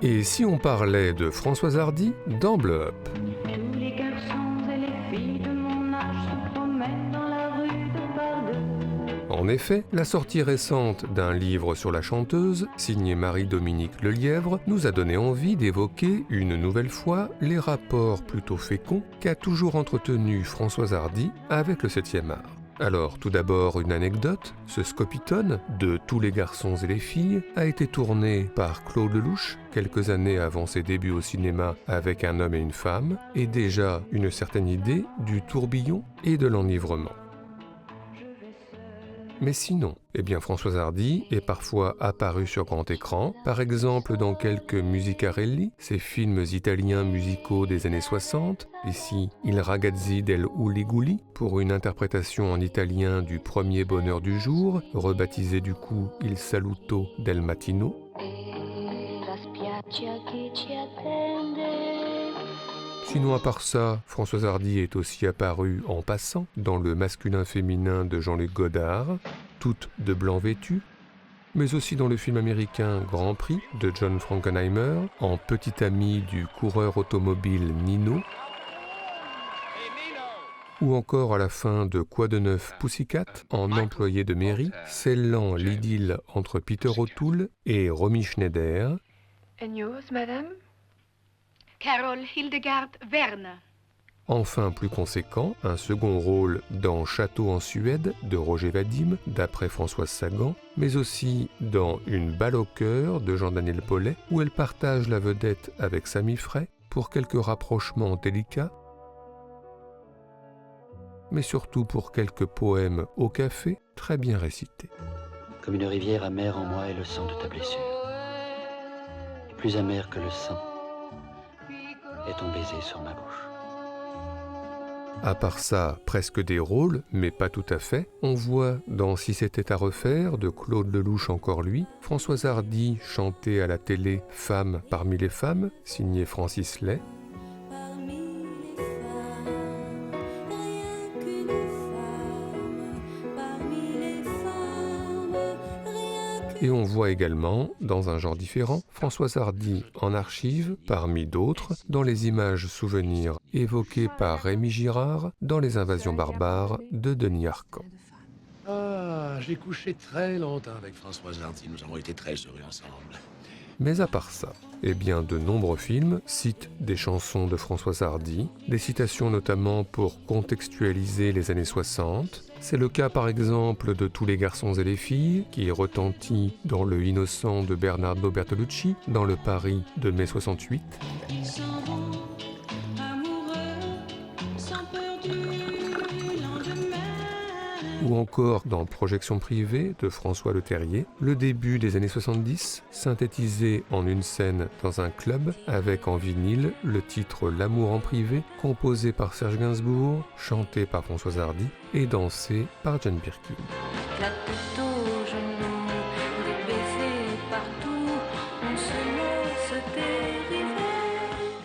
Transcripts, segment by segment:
Et si on parlait de Françoise Hardy dans Blow Up? Tous les garçons et les filles de mon âge se promènent dans la rue de par deux. En effet, la sortie récente d'un livre sur la chanteuse, signé Marie-Dominique Lelièvre, nous a donné envie d'évoquer une nouvelle fois les rapports plutôt féconds qu'a toujours entretenus Françoise Hardy avec le 7e art. Alors, tout d'abord, une anecdote. Ce Scopitone, de Tous les garçons et les filles, a été tourné par Claude Lelouch, quelques années avant ses débuts au cinéma avec Un homme et une femme, et déjà une certaine idée du tourbillon et de l'enivrement. Mais sinon, Françoise Hardy est parfois apparue sur grand écran, par exemple dans quelques musicarelli, ces films italiens musicaux des années 60, ici Il ragazzi del Uli-Guli, pour une interprétation en italien du premier bonheur du jour, rebaptisé du coup Il saluto del mattino. Sinon, à part ça, Françoise Hardy est aussi apparue en passant dans Le masculin-féminin de Jean-Luc Godard, toutes de blanc vêtues, mais aussi dans le film américain Grand Prix de John Frankenheimer, en petit ami du coureur automobile Nino, ou encore à la fin de Quoi de neuf Pussycat, en employé de mairie, scellant l'idylle entre Peter O'Toole et Romy Schneider. And yours, madame? Carol Hildegard Werner. Enfin, plus conséquent, un second rôle dans Château en Suède de Roger Vadim, d'après Françoise Sagan, mais aussi dans Une balle au cœur de Jean-Daniel Paulet, où elle partage la vedette avec Sami Frey pour quelques rapprochements délicats, mais surtout pour quelques poèmes au café très bien récités. Comme une rivière amère en moi est le sang de ta blessure. Et plus amer que le sang est ton baiser sur ma bouche. À part ça, presque des rôles, mais pas tout à fait, on voit dans Si c'était à refaire, de Claude Lelouch encore lui, Françoise Hardy chanter à la télé Femme parmi les femmes, signé Francis Lay. Et on voit également, dans un genre différent, Françoise Hardy en archive, parmi d'autres, dans les images souvenirs évoquées par Rémi Girard dans Les Invasions barbares de Denis Arcand. Ah, j'ai couché très longtemps avec Françoise Hardy. Nous avons été très heureux ensemble. Mais à part ça, de nombreux films citent des chansons de Françoise Hardy, des citations notamment pour contextualiser les années 60. C'est le cas par exemple de Tous les garçons et les filles, qui retentit dans Le Innocent de Bernardo Bertolucci, dans Le Paris de mai 68. Ou encore dans Projection privée de François Leterrier, le début des années 70, synthétisé en une scène dans un club, avec en vinyle le titre L'amour en privé, composé par Serge Gainsbourg, chanté par Françoise Hardy et dansé par Jane Birkin.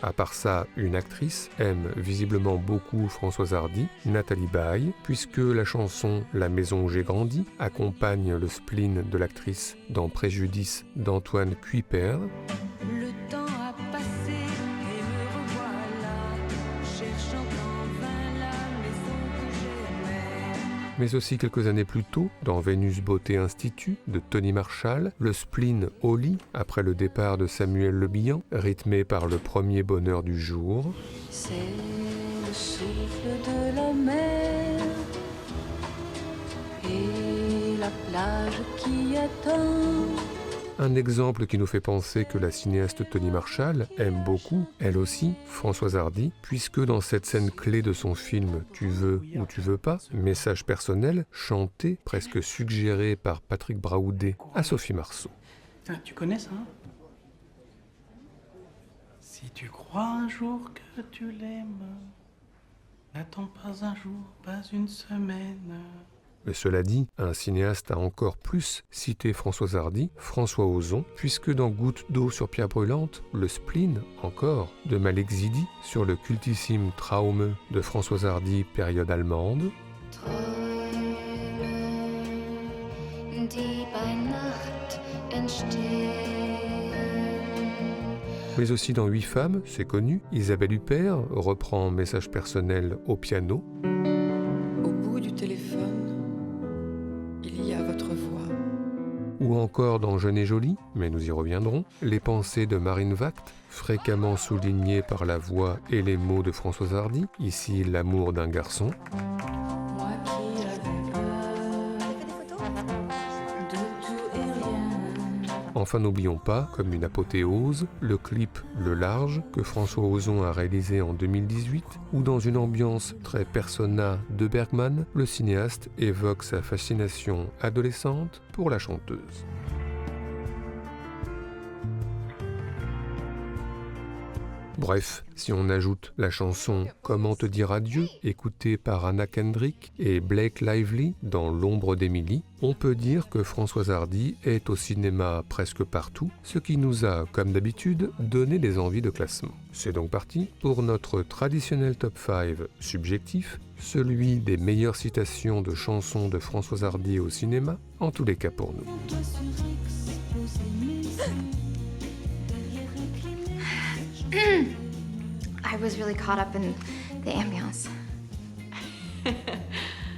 À part ça, une actrice aime visiblement beaucoup Françoise Hardy, Nathalie Baye, puisque la chanson La maison où j'ai grandi accompagne le spleen de l'actrice dans Préjudice d'Antoine Cuypers. Le temps a passé et me revoilà, cherchant en vain la maison que j'aimais. Mais aussi quelques années plus tôt, dans Vénus Beauté Institut de Tony Marshall, le spleen au lit, après le départ de Samuel Le Bihan, rythmé par Le premier bonheur du jour. C'est le souffle de la mer et la plage qui attend. Un exemple qui nous fait penser que la cinéaste Tony Marshall aime beaucoup, elle aussi, Françoise Hardy, puisque dans cette scène clé de son film Tu veux ou tu veux pas, message personnel, chanté, presque suggéré par Patrick Braoudé à Sophie Marceau. Ah, tu connais ça, hein? Si tu crois un jour que tu l'aimes, n'attends pas un jour, pas une semaine. Mais cela dit, un cinéaste a encore plus cité Françoise Hardy, François Ozon, puisque dans Goutte d'eau sur pierre brûlante, le spleen, encore, de Malek Zidi, sur le cultissime Traumeux de Françoise Hardy, période allemande. Die bei Nacht entstehen, mais aussi dans 8 femmes, c'est connu. Isabelle Huppert reprend Message personnel au piano. Au bout du téléphone, il y a votre voix. Ou encore dans Jeune et jolie, mais nous y reviendrons, les pensées de Marine Vact, fréquemment soulignées par la voix et les mots de Françoise Hardy, ici l'amour d'un garçon. Moi qui avais peur de tout et rien. Enfin, n'oublions pas, comme une apothéose, le clip Le Large que François Ozon a réalisé en 2018, où dans une ambiance très persona de Bergman, le cinéaste évoque sa fascination adolescente pour la chanteuse. Bref, si on ajoute la chanson Comment te dire adieu, écoutée par Anna Kendrick et Blake Lively dans L'ombre d'Emily, on peut dire que Françoise Hardy est au cinéma presque partout, ce qui nous a, comme d'habitude, donné des envies de classement. C'est donc parti pour notre traditionnel top 5 subjectif, celui des meilleures citations de chansons de Françoise Hardy au cinéma, en tous les cas pour nous. Toi sur X, poser mes yeux derrière incliné. I was really caught up in the ambiance.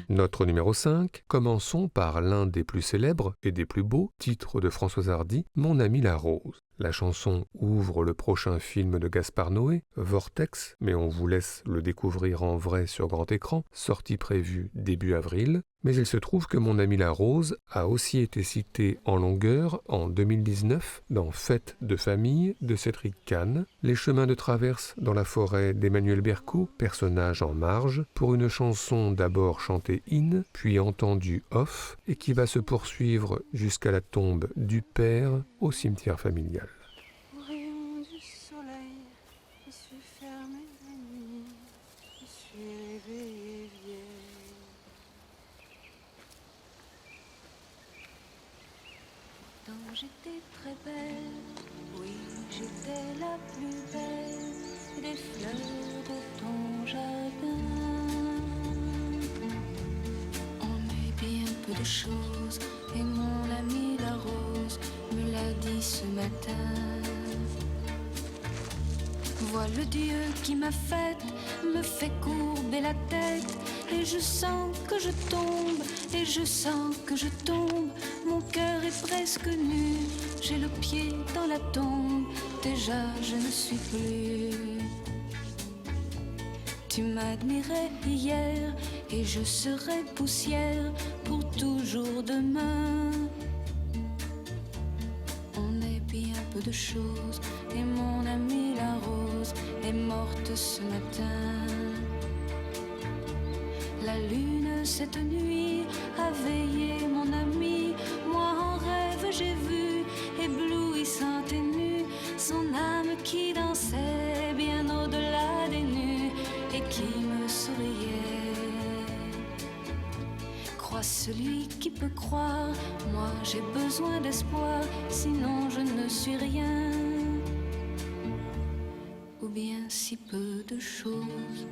Notre numéro 5, commençons par l'un des plus célèbres et des plus beaux titres de Françoise Hardy, Mon ami la rose. La chanson ouvre le prochain film de Gaspard Noé, Vortex, mais on vous laisse le découvrir en vrai sur grand écran, sortie prévue début avril. Mais il se trouve que Mon ami la rose a aussi été cité en longueur en 2019 dans Fête de famille de Cédric Kahn, Les chemins de traverse dans la forêt d'Emmanuel Berco, personnage en marge, pour une chanson d'abord chantée in, puis entendue off, et qui va se poursuivre jusqu'à la tombe du père au cimetière familial. Au rayon du soleil, je suis fermée la nuit, je suis réveillée vieille. Quand j'étais très belle, oui, j'étais la plus belle des fleurs de ton jardin. On est bien peu de choses, et mon ami la rose me l'a dit ce matin. Vois le Dieu qui m'a faite, me fait courber la tête, et je sens que je tombe, et je sens que je tombe. Mon cœur est presque nu, j'ai le pied dans la tombe, déjà je ne suis plus. Tu m'admirais hier, et je serai poussière pour toujours demain. On est bien peu de choses, et mon amie la rose est morte ce matin. La lune cette nuit a veillé mon ami, moi en rêve j'ai vu, éblouissante et nue, son âme qui dansait bien au-delà des nues et qui me souriait. Crois celui qui peut croire, moi j'ai besoin d'espoir, sinon je ne suis rien. Ou bien si peu de choses,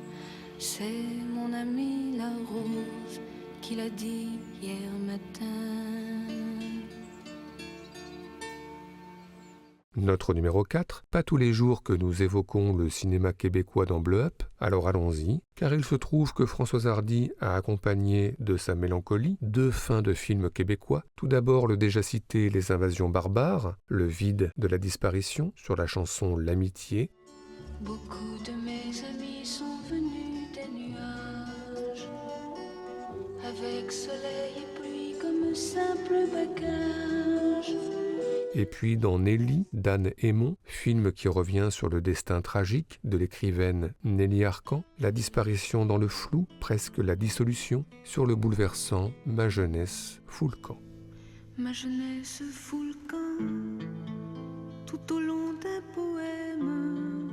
c'est mon ami la rose qui l'a dit hier matin. Notre numéro 4, pas tous les jours que nous évoquons le cinéma québécois dans Bleu Up, alors allons-y, car il se trouve que Françoise Hardy a accompagné de sa mélancolie 2 fins de films québécois. Tout d'abord le déjà cité Les Invasions barbares, Le vide de la disparition, sur la chanson L'amitié. Beaucoup de mes amis sont venus des nuages, avec soleil et pluie comme simple bagage. Et puis dans Nelly, d'Anne Hémon, film qui revient sur le destin tragique de l'écrivaine Nelly Arcan, la disparition dans le flou, presque la dissolution, sur le bouleversant Ma jeunesse fout le camp. Ma jeunesse fout le camp, tout au long d'un poème,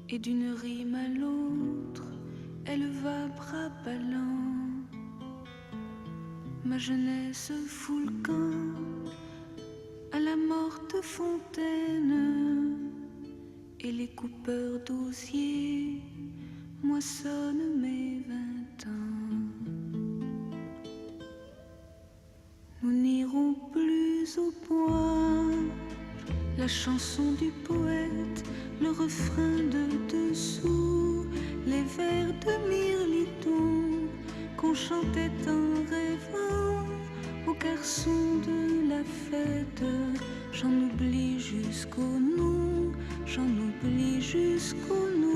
et d'une rime à l'autre, elle va bras ballants. Ma jeunesse fout le camp, à la morte fontaine, et les coupeurs d'osier moissonnent mes 20 ans. Nous n'irons plus au bois, la chanson du poète, le refrain de dessous, les vers de Mirliton qu'on chantait en rêvant aux garçons de la fête. J'en oublie jusqu'au nom, j'en oublie jusqu'au nom.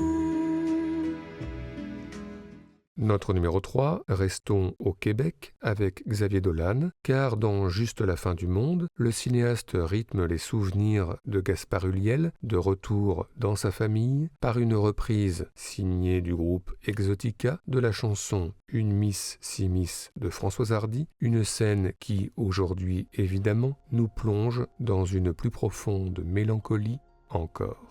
Notre numéro 3, restons au Québec avec Xavier Dolan, car dans Juste la fin du monde, le cinéaste rythme les souvenirs de Gaspard Ulliel, de retour dans sa famille, par une reprise signée du groupe Exotica de la chanson Une Miss, 6 Miss de Françoise Hardy, une scène qui, aujourd'hui évidemment, nous plonge dans une plus profonde mélancolie encore.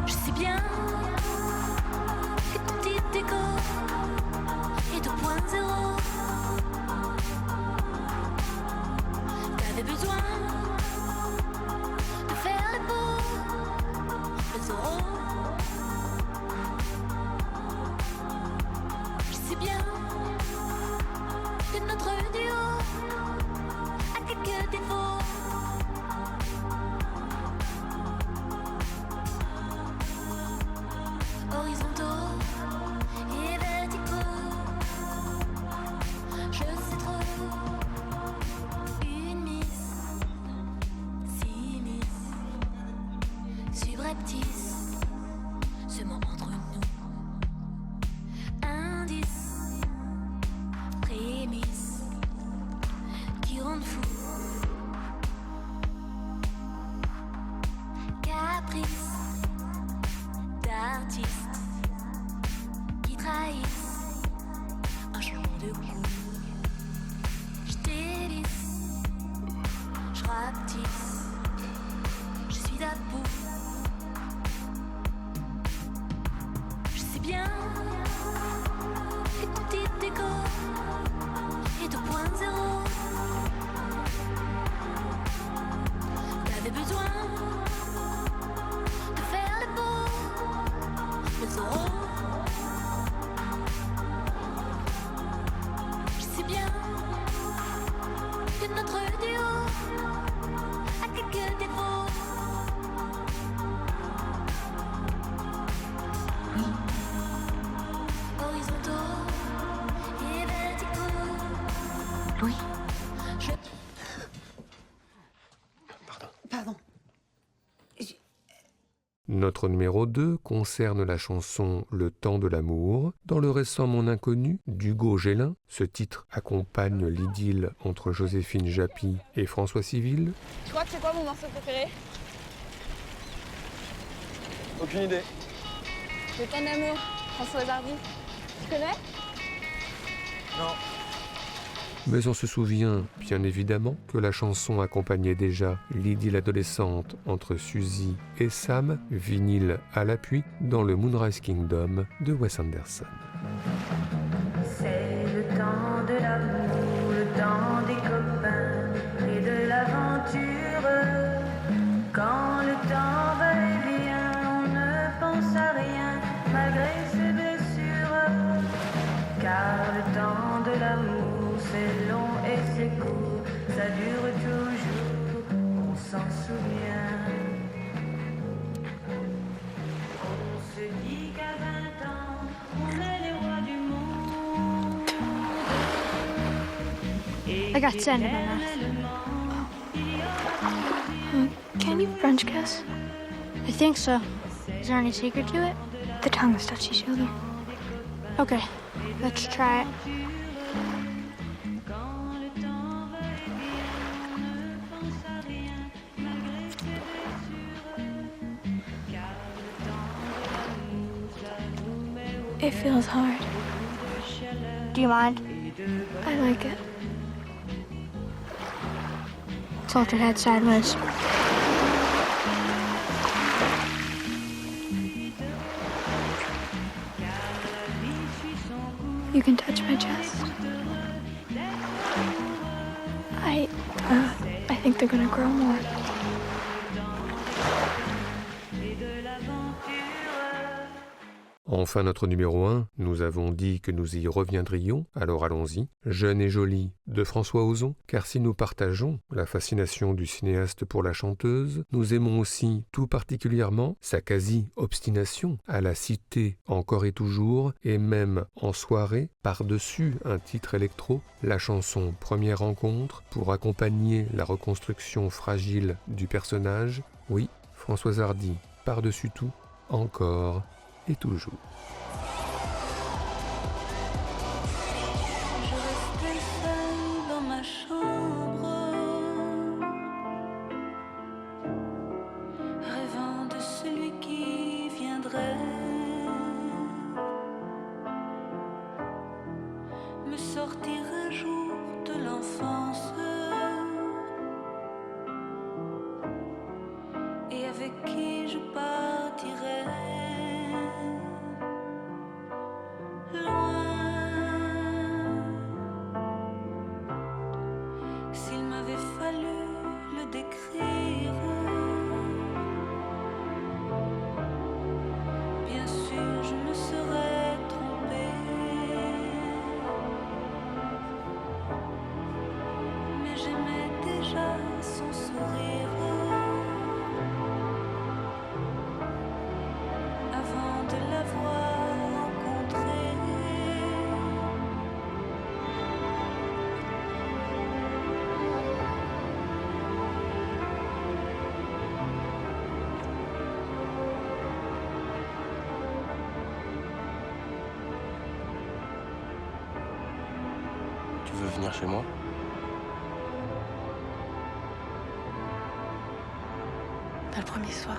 Je sais bien que ton petit écho est 2.0. T'avais besoin de faire le beau, le Zorro. Je sais bien que notre duo a quelques défauts. Horizontaux et verticaux, je sais trop. Une miss, 6 miss, subreptice, seulement entre nous. Indice, prémisse, qui rendent fou. Caprice d'artistes qui trahissent un changement de goût. Je dévisse, je rapetisse, je suis à bout. Je sais bien que ton petit écho est 2.0. T'avais besoin de faire le beau, le Zorro. Je sais bien que notre duo a quelques défauts. Horizontaux et verticaux. Louis. Pardon. Notre numéro 2 concerne la chanson Le temps de l'amour. Dans le récent Mon Inconnu d'Hugo Gélin, ce titre accompagne l'idylle entre Joséphine Japy et François Civil. Tu crois que c'est quoi mon morceau préféré? Aucune idée. Le temps d'amour, Françoise Hardy. Tu connais? Non. Mais on se souvient, bien évidemment, que la chanson accompagnait déjà l'idylle adolescente entre Suzy et Sam, vinyle à l'appui, dans le Moonrise Kingdom de Wes Anderson. C'est le temps de l'amour, le temps des copains et de l'aventure. Quand le temps va et vient, on ne pense à rien malgré ses blessures. Car le temps de l'amour, c'est long et c'est court, ça dure toujours, on s'en souvient. On se dit qu'à 20 ans, on est les rois du monde. I got sand in my mouth. Can you French kiss? I think so. Is there any secret to it? The tongues touch each other. Okay, let's try it. It feels hard. Do you mind? I like it. Tilt your head sideways. You can touch my chest. I think they're gonna grow more. Enfin, notre numéro 1, nous avons dit que nous y reviendrions, alors allons-y. Jeune et jolie, de François Ozon, car si nous partageons la fascination du cinéaste pour la chanteuse, nous aimons aussi tout particulièrement sa quasi-obstination à la citer encore et toujours, et même en soirée, par-dessus un titre électro, la chanson Première rencontre, pour accompagner la reconstruction fragile du personnage. Oui, Françoise Hardy, par-dessus tout, encore et toujours. Je restais seule dans ma chambre, rêvant de celui qui viendrait me sortir un jour de l'enfance et avec qui je partirais. S'il m'avait fallu le décrire, bien sûr je me serais trompée, mais j'aimais déjà son sourire avant de l'avoir rencontré. Tu veux venir chez moi? Pas le premier soir.